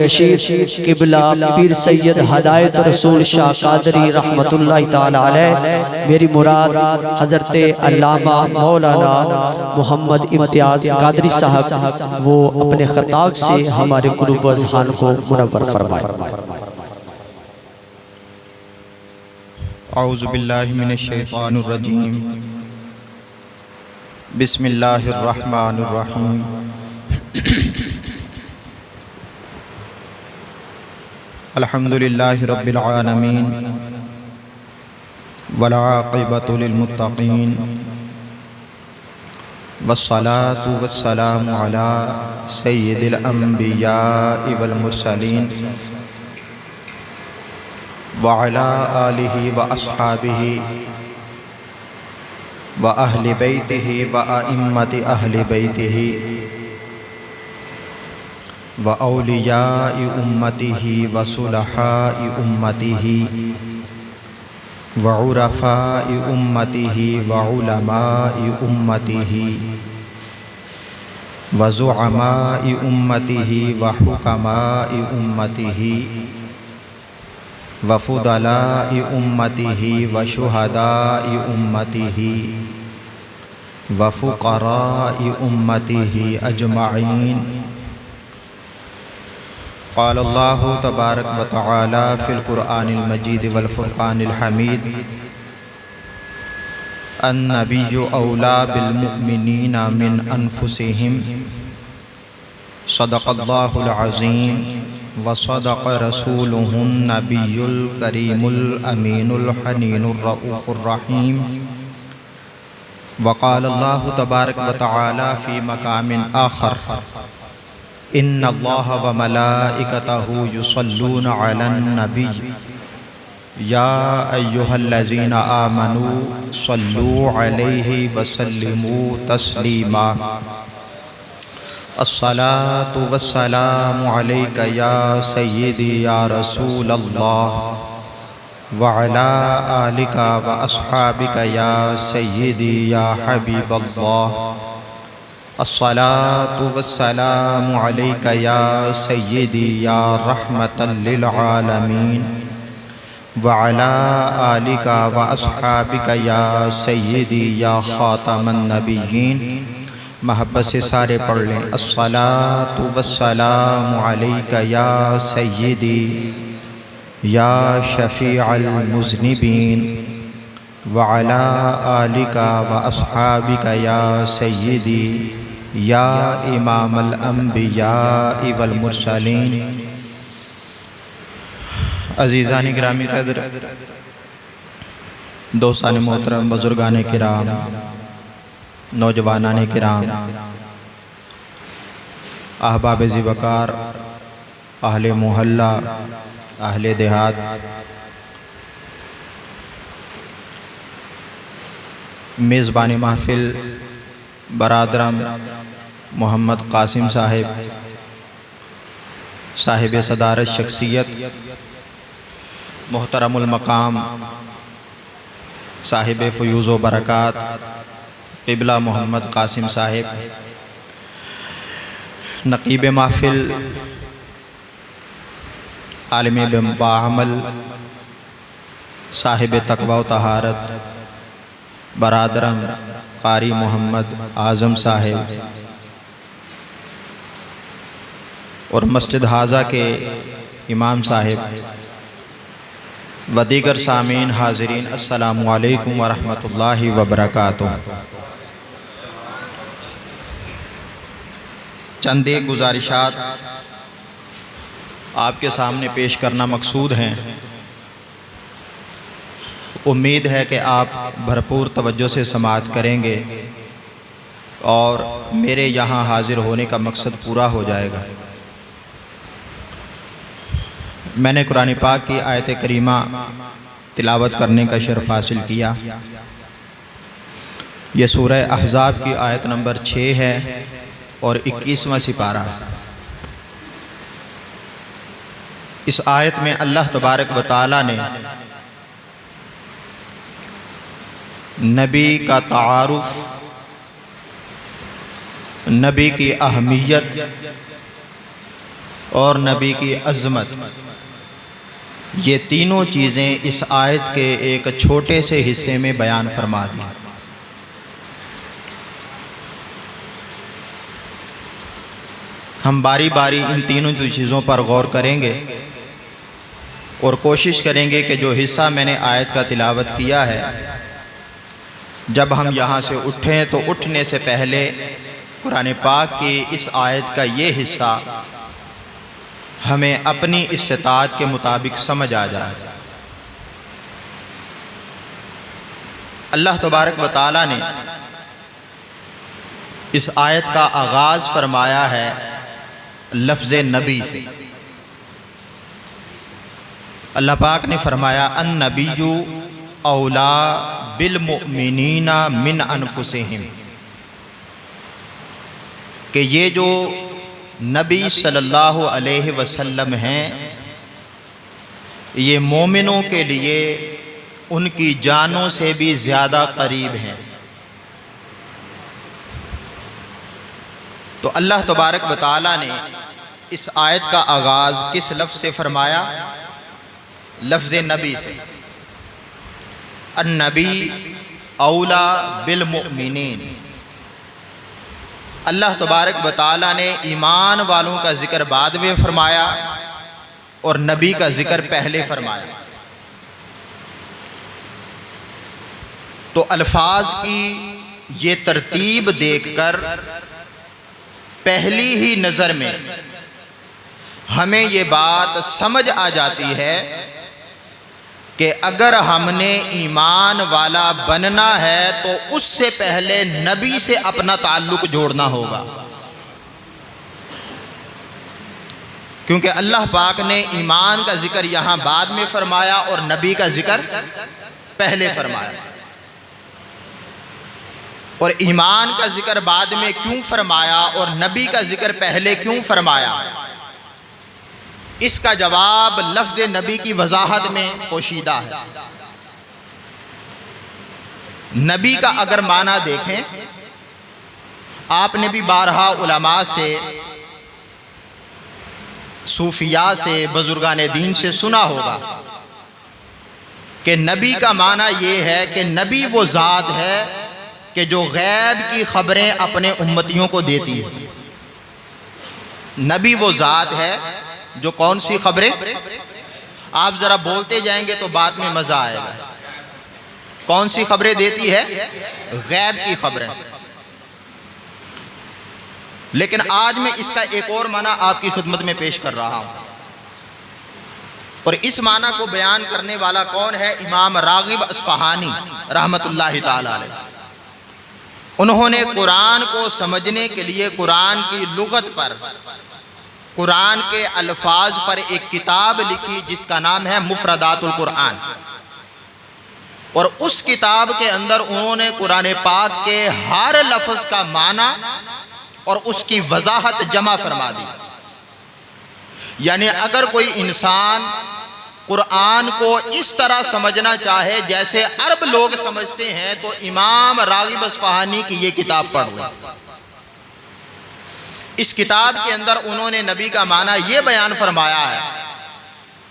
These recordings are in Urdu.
رشید قبلہ پیر سید ہدایت رسول شاہ قادری رحمت اللہ تعالی علیہ، میری مراد حضرت علامہ مولانا محمد امتیاز قادری صاحب وہ اپنے خطاب سے ہمارے قلوب و اذہان کو منور فرمائے۔ اعوذ باللہ من الشیطان الرجیم، بسم اللہ الرحمن الرحیم۔ الحمدللہ رب العالمین والعاقبۃ للمتقین والصلاة والسلام علی سید الانبیاء والمرسلین وعلی آلہ واصحابہ واہل بیتہ وائمۃ اہل بیتہ وأولیاء أمته وصلحاء أمته وعرفاء أمته وعلماء أمته وزعماء أمته وحكماء أمته وفضلاء أمته وشهداء أمته وفقراء أمته أجمعين۔ قال اللہ تبارک و تعالی فی القرآن المجید والفرقان الحمید، النبی اولا بالمؤمنین من انفسہم، صدق اللہ العظیم وصدق رسولہ النبی الکریم الامین الحنین الرؤوف الرحیم۔ وقال اللہ تبارک و تعالی فی مقام آخر، ان اللہ وملائکتہ یصلون علی النبی یا ایہا الذین آمنوا صلوا علیہ وسلموا تسلیما۔ الصلاة والسلام علیک یا سیدی یا رسول اللہ وعلی آلک واصحابک یا سیدی یا حبیب اللہ۔ الصلاة والسلام علیک یا سیدی یا رحمتا للعالمین وعلی آلک واصحابک یا سیدی یا خاتم النبیین۔ محبت سے سارے پڑھ لیں۔ الصلاة والسلام علیک یا سیدی یا شفیع المذنبین وعلی آلک واصحابک یا سیدی یا امام الانبیاء والمرسلین۔ عزیزان گرامی قدر، دوستان محترم، بزرگان کرام، نوجوانان کرام، احباب ذی وقار، اہل محلہ، اہل دیہات، میزبان محفل برادرم محمد قاسم صاحب، صاحب صدارت شخصیت، محترم المقام، صاحب فیوز و برکات قبلہ محمد قاسم صاحب، نقیب محفل، عالم باعمل، صاحب تقوی و طہارت برادرم قاری محمد اعظم صاحب، اور مسجد حاضہ کے امام صاحب و دیگر سامعین حاضرین، السلام علیکم ورحمۃ اللہ وبرکاتہ۔ چند ایک گزارشات آپ کے سامنے پیش کرنا مقصود ہیں۔ امید ہے کہ آپ بھرپور توجہ سے سماعت کریں گے اور میرے یہاں حاضر ہونے کا مقصد پورا ہو جائے گا۔ میں نے قرآن پاک کی آیت کریمہ تلاوت کرنے کا شرف حاصل کیا۔ یہ سورہ احزاب کی آیت نمبر 6 ہے اور 21واں سپارہ۔ اس آیت میں اللہ تبارک و تعالی نے نبی کا تعارف، نبی کی اہمیت اور نبی کی عظمت، یہ تینوں چیزیں اس آیت کے ایک چھوٹے سے حصے میں بیان فرما دی۔ ہم باری باری ان تینوں چیزوں پر غور کریں گے اور کوشش کریں گے کہ جو حصہ میں نے آیت کا تلاوت کیا ہے، جب ہم یہاں سے اٹھیں تو اٹھنے سے پہلے قرآن پاک کی اس آیت کا یہ حصہ ہمیں اپنی استطاعت کے مطابق سمجھ آ جائے۔ اللہ تبارک و تعالیٰ نے اس آیت کا آغاز فرمایا ہے لفظ نبی سے۔ اللہ پاک نے فرمایا النبی اولا بالمؤمنین من انفسہم، کہ یہ جو نبی صلی اللہ علیہ وسلم ہیں یہ مومنوں کے لیے ان کی جانوں سے بھی زیادہ قریب ہیں۔ تو اللہ تبارک و تعالیٰ نے اس آیت کا آغاز کس لفظ سے فرمایا؟ لفظ نبی سے۔ النبی اولا بالمؤمنین۔ اللہ تبارک و تعالیٰ نے ایمان والوں کا ذکر بعد میں فرمایا اور نبی کا ذکر پہلے فرمایا۔ تو الفاظ کی یہ ترتیب دیکھ کر پہلی ہی نظر میں ہمیں یہ بات سمجھ آ جاتی ہے کہ اگر ہم نے ایمان والا بننا ہے تو اس سے پہلے نبی سے اپنا تعلق جوڑنا ہوگا، کیونکہ اللہ پاک نے ایمان کا ذکر یہاں بعد میں فرمایا اور نبی کا ذکر پہلے فرمایا۔ اور ایمان کا ذکر بعد میں کیوں فرمایا اور نبی کا ذکر پہلے کیوں فرمایا؟ اس کا جواب لفظ نبی کی وضاحت میں پوشیدہ ہے۔ نبی کا اگر معنی دیکھیں، آپ نے بھی بارہا علماء سے، صوفیاء سے، بزرگان دین سے سنا ہوگا کہ نبی کا معنی یہ ہے کہ نبی وہ ذات ہے کہ جو غیب کی خبریں اپنے امتیوں کو دیتی ہے۔ نبی وہ ذات ہے جو کون سی خبریں؟ آپ ذرا بولتے جائیں گے تو بات میں مزہ آئے گا۔ کون سی خبریں دیتی ہے؟ غیب کی خبریں۔ لیکن آج میں اس کا ایک اور معنی آپ کی خدمت میں پیش کر رہا ہوں، اور اس معنی کو بیان کرنے والا کون ہے؟ امام راغب اصفہانی رحمت اللہ تعالی علیہ۔ انہوں نے قرآن کو سمجھنے کے لیے قرآن کی لغت پر، قرآن کے الفاظ پر ایک کتاب لکھی جس کا نام ہے مفردات القرآن، اور اس کتاب کے اندر انہوں نے قرآن پاک کے ہر لفظ کا معنی اور اس کی وضاحت جمع فرما دی۔ یعنی اگر کوئی انسان قرآن کو اس طرح سمجھنا چاہے جیسے عرب لوگ سمجھتے ہیں تو امام راغب اصفہانی کی یہ کتاب پڑھ لیں۔ اس کتاب کے اندر انہوں نے نبی کا معنی یہ بیان فرمایا ہے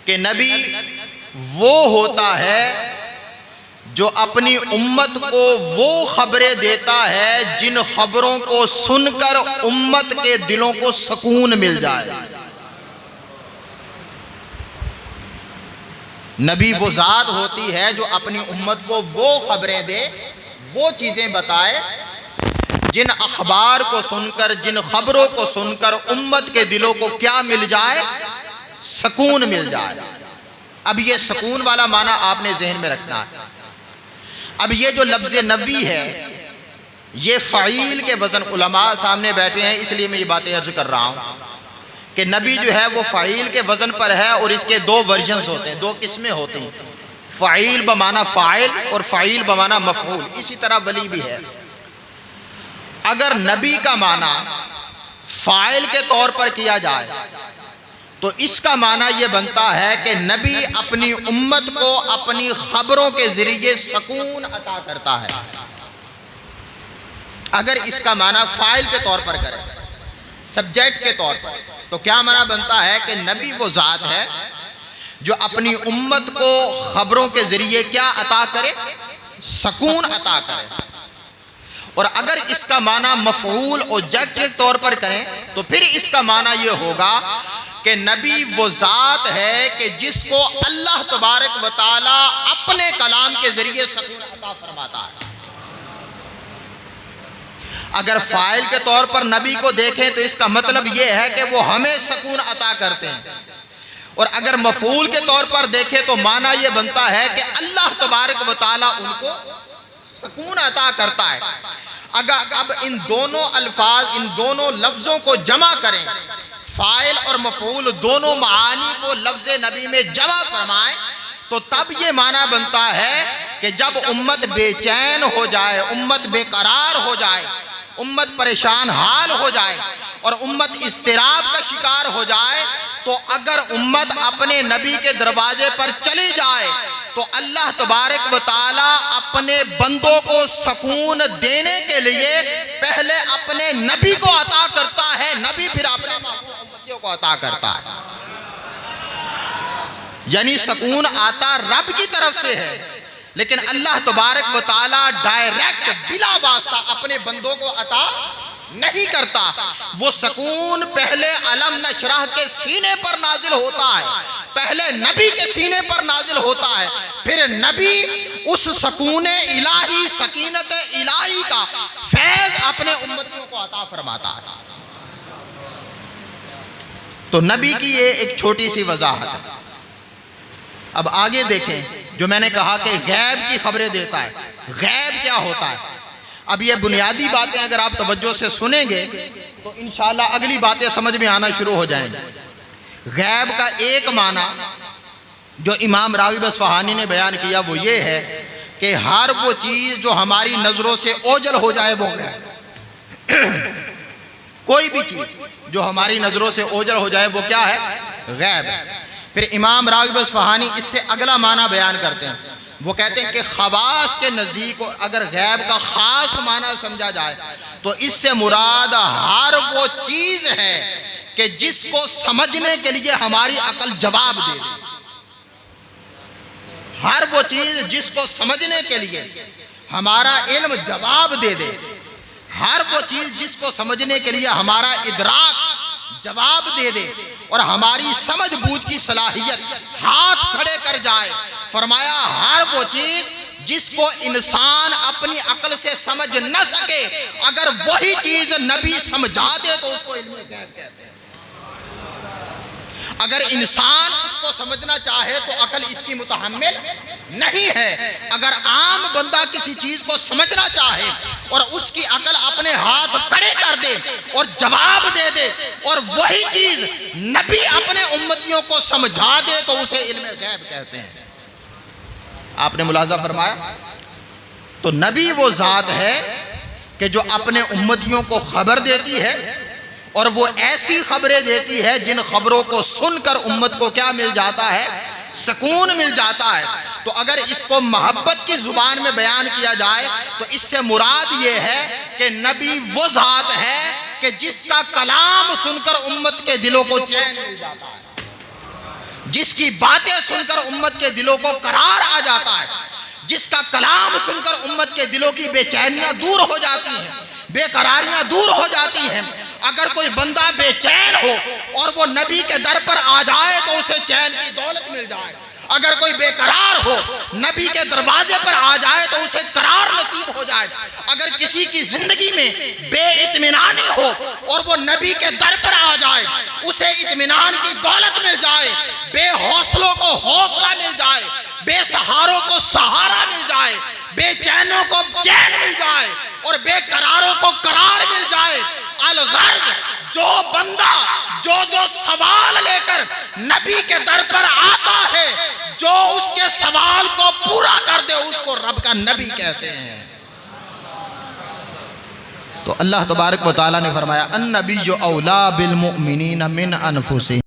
کہ نبی وہ ہوتا ہے جو اپنی امت کو وہ خبریں دیتا ہے جن خبروں کو سن کر امت کے دلوں کو سکون مل جائے۔ نبی وہ ذات ہوتی ہے جو اپنی امت کو وہ خبریں دے، وہ چیزیں بتائے جن اخبار کو سن کر، جن خبروں کو سن کر امت کے دلوں کو کیا مل جائے؟ سکون مل جائے۔ اب یہ سکون والا معنی آپ نے ذہن میں رکھنا ہے۔ اب یہ جو لفظ نبی ہے یہ فعیل کے وزن، علماء سامنے بیٹھے ہیں اس لیے میں یہ باتیں عرض کر رہا ہوں کہ نبی جو ہے وہ فعیل کے وزن پر ہے، اور اس کے دو ورژنز ہوتے ہیں، دو قسمیں ہوتی ہیں، فعیل بمعنی فاعل اور فعیل بمعنی مفعول۔ اسی طرح ولی بھی ہے۔ اگر نبی کا معنی فاعل کے طور پر کیا جائے تو اس کا معنی یہ بنتا ہے کہ نبی اپنی امت کو اپنی خبروں کے ذریعے سکون عطا کرتا ہے۔ اگر اس کا معنی فاعل کے طور پر کرے، سبجیکٹ کے طور پر، تو کیا معنی بنتا ہے کہ نبی وہ ذات ہے جو اپنی امت کو خبروں کے ذریعے کیا عطا کرے؟ سکون عطا کرے۔ اور اگر اس کا معنی مفعول اوبجیکٹ کے طور پر کریں تو پھر اس کا معنی یہ ہوگا کہ نبی وہ ذات ہے کہ جس کو اللہ تبارک و تعالی اپنے کلام کے ذریعے سکون عطا فرماتا ہے۔ اگر فاعل کے طور پر نبی کو دیکھیں تو اس کا مطلب یہ ہے کہ وہ ہمیں سکون عطا کرتے ہیں، اور اگر مفعول کے طور پر دیکھیں تو معنی یہ بنتا ہے کہ اللہ تبارک و تعالی ان کو سکون عطا کرتا ہے۔ اگر اب ان دونوں الفاظ، ان دونوں لفظوں کو جمع کریں، فاعل اور مفعول دونوں معانی کو لفظ نبی میں جمع فرمائیں، تو تب یہ معنی بنتا ہے کہ جب امت بے چین ہو جائے، امت بے قرار ہو جائے، امت پریشان حال ہو جائے اور امت اضطراب کا شکار ہو جائے، تو اگر امت اپنے نبی کے دروازے پر چلی جائے تو اللہ تبارک و تعالی اپنے بندوں کو سکون دینے کے لیے پہلے اپنے نبی کو عطا کرتا ہے، نبی پھر اپنے امتیوں کو عطا کرتا ہے۔ یعنی سکون آتا رب کی طرف سے ہے، لیکن اللہ تبارک و تعالی ڈائریکٹ بلا واسطہ اپنے بندوں کو عطا نہیں کرتا۔ وہ سکون پہلے علم نشرح کے سینے پر نازل ہوتا ہے، پہلے نبی کے سینے پر نازل ہوتا ہے، پھر نبی اس سکون الہی، سکینت الہی کا فیض اپنے امتیوں کو عطا فرماتا ہے۔ تو نبی کی یہ ایک چھوٹی سی وضاحت ہے۔ اب آگے دیکھیں، جو میں نے کہا کہ غیب کی خبریں دیتا ہے، غیب کیا ہوتا ہے؟ اب یہ بنیادی باتیں اگر آپ توجہ سے سنیں گے تو انشاءاللہ اگلی باتیں سمجھ میں آنا شروع ہو جائیں گی۔ غیب کا ایک معنی جو امام راغب اصفہانی نے بیان کیا وہ یہ ہے کہ ہر وہ چیز جو ہماری نظروں سے اوجھل ہو جائے وہ غیب۔ کوئی بھی چیز جو ہماری نظروں سے اوجھل ہو جائے وہ کیا ہے؟ غیب ہے۔ پھر امام راغب اصفہانی اس سے اگلا معنی بیان کرتے ہیں، وہ کہتے ہیں کہ خواص کے نزدیک اگر غیب کا خاص معنی سمجھا جائے تو اس سے مراد ہر وہ چیز ہے کہ جس کو سمجھنے کے لیے ہماری عقل جواب دے دے۔ ہر وہ چیز جس کو سمجھنے کے لیے ہمارا علم جواب دے دے، ہر وہ چیز جس کو سمجھنے کے لیے ہمارا ادراک جواب دے دے اور ہماری سمجھ بوجھ کی صلاحیت ہاتھ کھڑے کر جائے۔ فرمایا ہر وہ چیز جس کو انسان اپنی عقل سے سمجھ نہ سکے، اگر وہی چیز نبی سمجھا دے تو اس کو علم غیب کہتے ہیں۔ اگر انسان اس کو سمجھنا چاہے تو عقل اس کی متحمل نہیں ہے۔ اگر عام بندہ کسی چیز کو سمجھنا چاہے اور اس کی عقل اپنے ہاتھ کھڑے کر دے اور جواب دے دے اور وہی چیز نبی اپنے امتیوں کو سمجھا دے تو اسے علم غیب کہتے ہیں۔ آپ نے ملاحظہ فرمایا؟ تو نبی وہ ذات ہے کہ جو اپنے امتیوں کو خبر دیتی ہے، اور وہ ایسی خبریں دیتی ہے جن خبروں کو سن کر امت کو کیا مل جاتا ہے؟ سکون مل جاتا ہے۔ تو اگر اس کو محبت کی زبان میں بیان کیا جائے تو اس سے مراد یہ ہے کہ نبی وہ ذات ہے کہ جس کا کلام سن کر امت کے دلوں کو چین مل جاتا ہے، جس کی باتیں سن کر امت کے دلوں کو قرار آ جاتا ہے، جس کا کلام سن کر امت کے دلوں کی بے چینیاں دور ہو جاتی ہیں، بے قراریاں دور ہو جاتی ہیں۔ اگر کوئی بندہ بے چین ہو اور وہ نبی کے در پر آ جائے تو اسے چین کی دولت مل جائے۔ اگر کوئی بے قرار ہو نبی کے دروازے پر آ جائے تو اسے قرار نصیب ہو جائے۔ اگر کسی کی زندگی میں بے اطمینانی ہو اور وہ نبی کے در پر آ جائے اسے اطمینان کی دولت مل جائے، بے حوصلوں کو حوصلہ مل جائے، بے سہاروں کو سہارا مل جائے، بے چینوں کو چین مل جائے اور بے قراروں کو قرار مل جائے۔ الغرض جو بندہ جو سوال لے کر نبی کے در پر آتا ہے، جو اس کے سوال کو پورا کر دے اس کو رب کا نبی کہتے ہیں۔ تو اللہ تبارک و تعالیٰ نے فرمایا النبی اولا بالمؤمنین من انفسہم۔